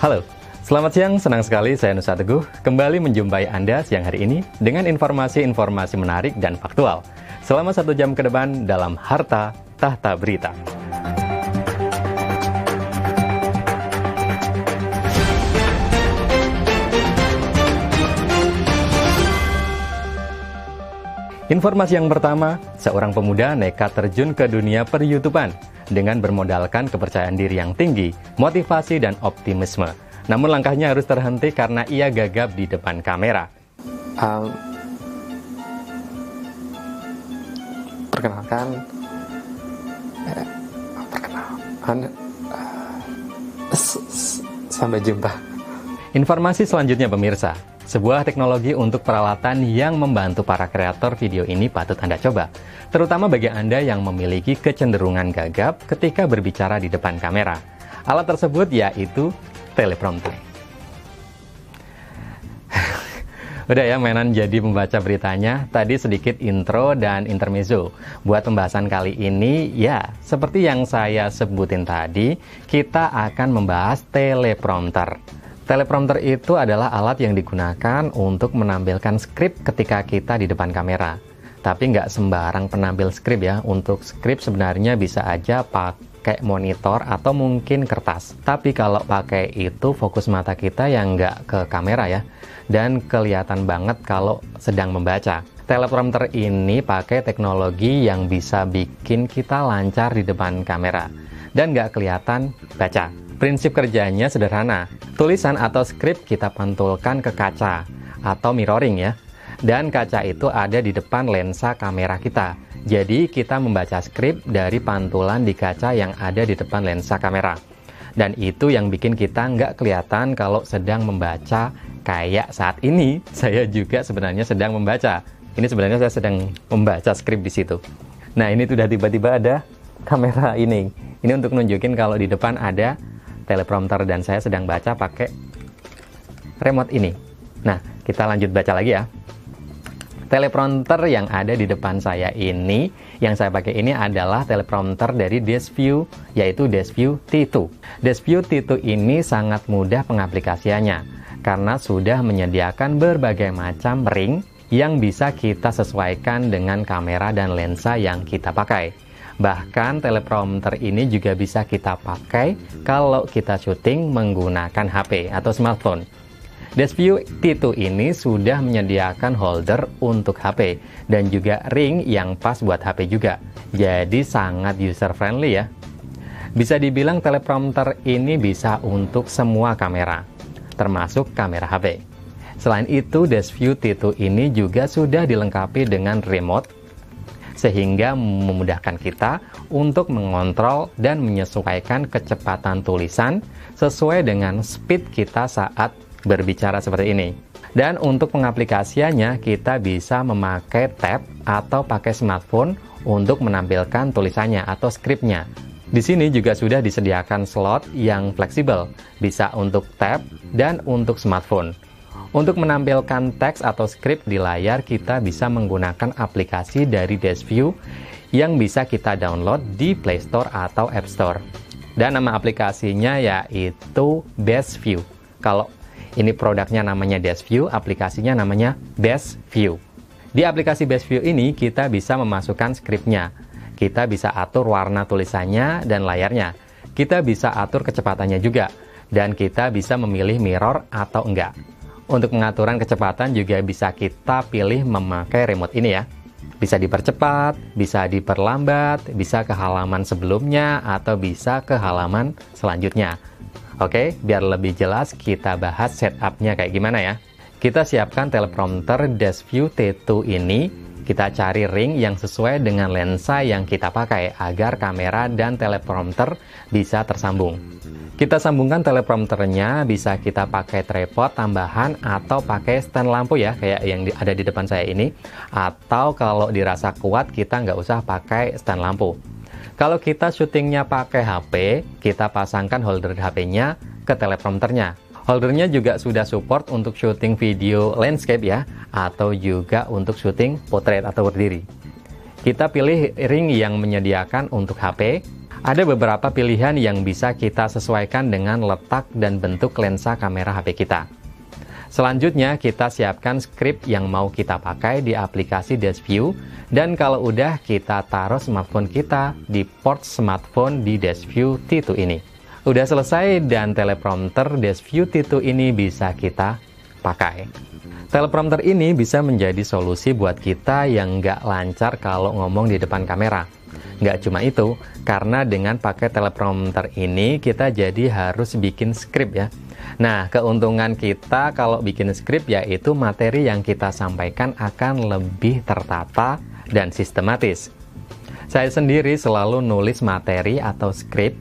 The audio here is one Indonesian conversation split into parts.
Halo, selamat siang, senang sekali saya Nusa Teguh kembali menjumpai Anda siang hari ini dengan informasi-informasi menarik dan faktual selama 1 jam ke depan dalam Harta Tahta Berita. Informasi yang pertama, seorang pemuda nekat terjun ke dunia per-YouTuban dengan bermodalkan kepercayaan diri yang tinggi, motivasi, dan optimisme. Namun langkahnya harus terhenti karena ia gagap di depan kamera. Sampai jumpa. Informasi selanjutnya pemirsa, sebuah teknologi untuk peralatan yang membantu para kreator video ini patut Anda coba, terutama bagi Anda yang memiliki kecenderungan gagap ketika berbicara di depan kamera. Alat tersebut yaitu teleprompter. Udah ya mainan jadi pembaca beritanya, tadi sedikit intro dan intermezzo. Buat pembahasan kali ini, ya seperti yang saya sebutin tadi, kita akan membahas teleprompter. Teleprompter itu adalah alat yang digunakan untuk menampilkan skrip ketika kita di depan kamera. Tapi nggak sembarang penambil skrip ya. Untuk skrip sebenarnya bisa aja pakai monitor atau mungkin kertas. Tapi kalau pakai itu fokus mata kita yang nggak ke kamera ya. Dan kelihatan banget kalau sedang membaca. Teleprompter ini pakai teknologi yang bisa bikin kita lancar di depan kamera. Dan nggak kelihatan baca. Prinsip kerjanya sederhana. Tulisan atau skrip kita pantulkan ke kaca atau mirroring ya. Dan kaca itu ada di depan lensa kamera kita. Jadi kita membaca skrip dari pantulan di kaca yang ada di depan lensa kamera. Dan itu yang bikin kita nggak kelihatan kalau sedang membaca kayak saat ini. Saya juga sebenarnya sedang membaca. Ini sebenarnya saya sedang membaca skrip di situ. Nah ini sudah tiba-tiba ada kamera ini. Ini untuk nunjukin kalau di depan ada teleprompter dan saya sedang baca pakai remote ini. Nah, kita lanjut baca lagi ya. Teleprompter yang ada di depan saya ini, yang saya pakai ini adalah teleprompter dari Deskview, yaitu Deskview T2. Deskview T2 ini sangat mudah pengaplikasiannya, karena sudah menyediakan berbagai macam ring yang bisa kita sesuaikan dengan kamera dan lensa yang kita pakai. Bahkan teleprompter ini juga bisa kita pakai kalau kita syuting menggunakan HP atau smartphone. Deskview T2 ini sudah menyediakan holder untuk HP dan juga ring yang pas buat HP juga. Jadi sangat user friendly ya. Bisa dibilang teleprompter ini bisa untuk semua kamera, termasuk kamera HP. Selain itu, Deskview T2 ini juga sudah dilengkapi dengan remote sehingga memudahkan kita untuk mengontrol dan menyesuaikan kecepatan tulisan sesuai dengan speed kita saat berbicara seperti ini. Dan untuk pengaplikasiannya kita bisa memakai tab atau pakai smartphone untuk menampilkan tulisannya atau skripnya. Di sini juga sudah disediakan slot yang fleksibel, bisa untuk tab dan untuk smartphone. Untuk menampilkan teks atau skrip di layar, kita bisa menggunakan aplikasi dari Deskview yang bisa kita download di Play Store atau App Store. Dan nama aplikasinya yaitu Bestview. Kalau ini produknya namanya Deskview, aplikasinya namanya Bestview. Di aplikasi Bestview ini kita bisa memasukkan skripnya. Kita bisa atur warna tulisannya dan layarnya. Kita bisa atur kecepatannya juga. Dan kita bisa memilih mirror atau enggak. Untuk pengaturan kecepatan juga bisa kita pilih memakai remote ini ya. Bisa dipercepat, bisa diperlambat, bisa ke halaman sebelumnya, atau bisa ke halaman selanjutnya. Oke, biar lebih jelas kita bahas setupnya kayak gimana ya. Kita siapkan teleprompter Deskview T2 ini, kita cari ring yang sesuai dengan lensa yang kita pakai agar kamera dan teleprompter bisa tersambung. Kita sambungkan teleprompternya, bisa kita pakai tripod tambahan atau pakai stand lampu ya, kayak yang ada di depan saya ini. Atau kalau dirasa kuat, kita nggak usah pakai stand lampu. Kalau kita syutingnya pakai HP, kita pasangkan holder HP-nya ke teleprompternya. Holdernya juga sudah support untuk syuting video landscape ya, atau juga untuk syuting portrait atau berdiri. Kita pilih ring yang menyediakan untuk HP, Ada beberapa pilihan yang bisa kita sesuaikan dengan letak dan bentuk lensa kamera HP kita. Selanjutnya, kita siapkan script yang mau kita pakai di aplikasi Dash View, dan kalau udah, kita taruh smartphone kita di port smartphone di Dash View T2 ini. Udah selesai dan teleprompter Dash View T2 ini bisa kita pakai. Teleprompter ini bisa menjadi solusi buat kita yang nggak lancar kalau ngomong di depan kamera. Nggak cuma itu, karena dengan pakai teleprompter ini kita jadi harus bikin skrip ya. Nah, keuntungan kita kalau bikin skrip yaitu materi yang kita sampaikan akan lebih tertata dan sistematis. Saya sendiri selalu nulis materi atau skrip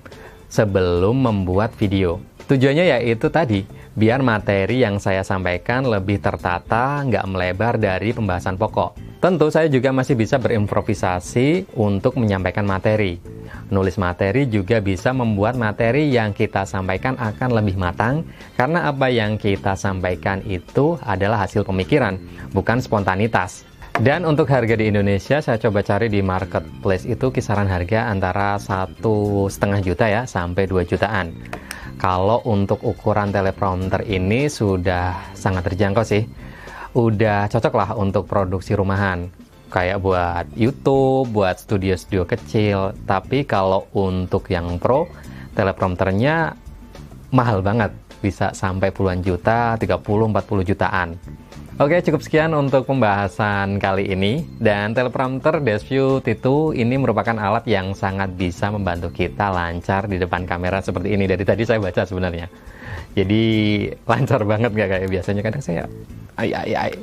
sebelum membuat video. Tujuannya yaitu tadi, biar materi yang saya sampaikan lebih tertata, nggak melebar dari pembahasan pokok. Tentu saya juga masih bisa berimprovisasi untuk menyampaikan materi. Nulis materi juga bisa membuat materi yang kita sampaikan akan lebih matang, karena apa yang kita sampaikan itu adalah hasil pemikiran, bukan spontanitas. Dan untuk harga di Indonesia, saya coba cari di marketplace itu kisaran harga antara 1,5 juta ya, sampai 2 jutaan. Kalau untuk ukuran teleprompter ini sudah sangat terjangkau sih. Udah cocok lah untuk produksi rumahan, kayak buat YouTube, buat studio-studio kecil. Tapi kalau untuk yang pro, teleprompternya mahal banget, bisa sampai puluhan juta, 30-40 jutaan. Oke, cukup sekian untuk pembahasan kali ini. Dan teleprompter Dash View T2 ini merupakan alat yang sangat bisa membantu kita lancar di depan kamera seperti ini. Dari tadi saya baca sebenarnya. Jadi lancar banget nggak kayak biasanya, kadang saya ay.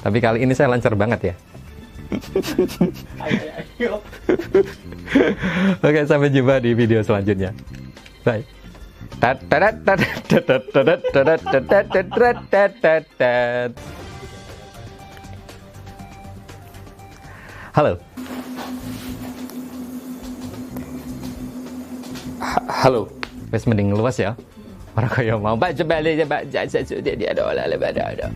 Tapi kali ini saya lancar banget ya. Oke, sampai jumpa di video selanjutnya. Bye. Halo. Halo. Wes mending luas ya. Orang kaya mau baca balik, baca dia ada.